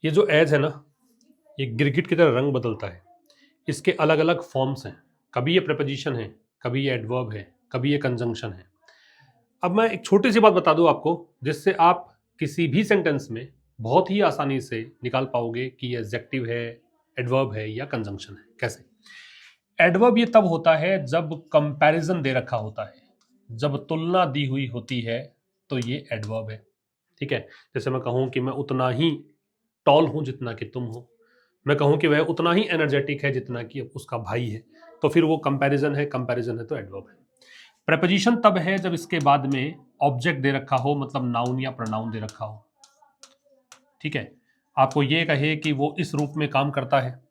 ये जो एज है ना, ये गिरगिट की तरह रंग बदलता है। इसके अलग अलग फॉर्म्स हैं। कभी ये प्रेपोजिशन है, कभी ये एडवर्ब है, कभी ये कंजंक्शन है। अब मैं एक छोटी सी बात बता दूं आपको, जिससे आप किसी भी सेंटेंस में बहुत ही आसानी से निकाल पाओगे कि ये एडजेक्टिव है, एडवर्ब है या कंजंक्शन है। कैसे? एडवर्ब ये तब होता है जब कंपैरिजन दे रखा होता है, जब तुलना दी हुई होती है, तो ये एडवर्ब है। ठीक है? जैसे मैं कहूं कि मैं उतना ही टॉल हूं जितना कि तुम हो, मैं कहूं कि वह उतना ही एनर्जेटिक है जितना कि उसका भाई है, तो फिर वो कंपैरिजन है, कंपैरिजन है तो एडवर्ब है। प्रेपोजिशन तब है जब इसके बाद में ऑब्जेक्ट दे रखा हो, मतलब नाउन या प्रोनाउन दे रखा हो। ठीक है? आपको ये कहे कि वो इस रूप में काम करता है,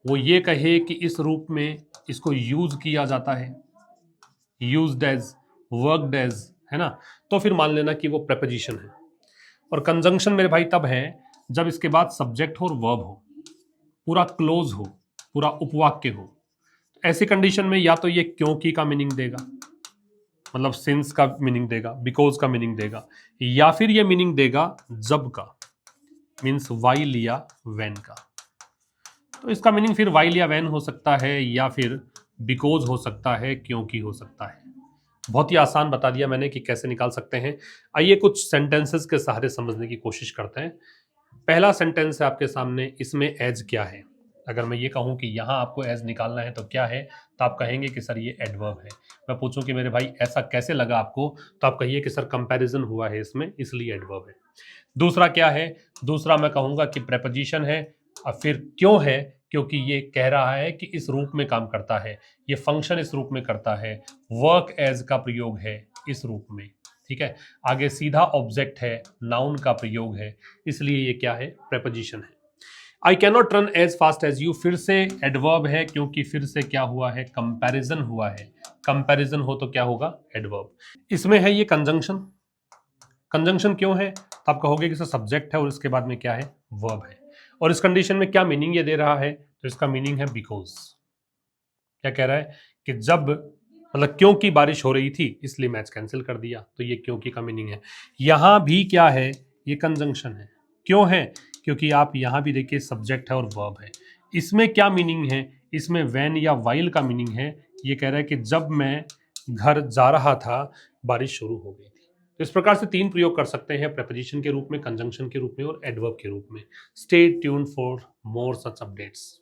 वो ये कहे कि इस रूप में इसको यूज किया जाता है, यूज्ड एज, वर्कड एज, है ना, तो फिर मान लेना कि वो प्रेपोजिशन है। और कंजंक्शन मेरे भाई तब है जब इसके बाद सब्जेक्ट हो और वर्ब हो, पूरा क्लोज हो, पूरा उपवाक्य हो। ऐसी कंडीशन में या तो ये क्योंकि का मीनिंग देगा, मतलब सिंस का मीनिंग देगा, बिकॉज का मीनिंग देगा, या फिर ये मीनिंग देगा जब का, मीन्स वाइल या व्हेन का। तो इसका मीनिंग फिर वाइल या व्हेन हो सकता है, या फिर बिकॉज हो सकता है, क्योंकि हो सकता है। बहुत ही आसान बता दिया मैंने कि कैसे निकाल सकते हैं। आइए कुछ सेंटेंसेस के सहारे समझने की कोशिश करते हैं। पहला सेंटेंस है आपके सामने, इसमें एज क्या है? अगर मैं ये कहूं कि यहां आपको एज निकालना है तो क्या है, तो आप कहेंगे कि सर ये एडवर्ब है। मैं पूछूं कि मेरे भाई ऐसा कैसे लगा आपको, तो आप कहिए कि सर कंपैरिजन हुआ है इसमें, इसलिए एडवर्ब है। दूसरा क्या है? दूसरा मैं कहूंगा कि प्रेपोजिशन है। और फिर क्यों है? क्योंकि ये कह रहा है कि इस रूप में काम करता है, ये फंक्शन इस रूप में करता है, वर्क एज का प्रयोग है इस रूप में। ठीक है? आगे सीधा ऑब्जेक्ट है, नाउन का प्रयोग है, इसलिए ये क्या है? प्रेपोजिशन है। I cannot run as fast as you, फिर से एडवर्ब है, क्योंकि फिर से क्या हुआ है? कंपैरिजन हुआ है। कंपैरिजन हो तो क्या होगा? एडवर्ब। इसमें है ये कंजंक्शन। कंजंक्शन क्यों है? तो आप कहोगे कि सर सब्जेक्ट है और इसके बाद में क्या है? वर्ब है। और इस कंडीशन में क्या मीनिंग ये दे रहा है? तो इसका मीनिंग है बिकॉज। क्या कह रहा है? कि जब, मतलब क्योंकि बारिश हो रही थी इसलिए मैच कैंसिल कर दिया, तो ये क्योंकि का मीनिंग है। यहां भी क्या है? ये कंजंक्शन है। क्यों है? क्योंकि आप यहां भी देखिए सब्जेक्ट है और वर्ब है। इसमें क्या मीनिंग है? इसमें व्हेन या वाइल का मीनिंग है। ये कह रहा है कि जब मैं घर जा रहा था बारिश शुरू हो गई थी। तो इस प्रकार से तीन प्रयोग कर सकते हैं, प्रेपोजिशन के रूप में, कंजंक्शन के रूप में और एडवर्ब के रूप में। Stay tune for more such updates.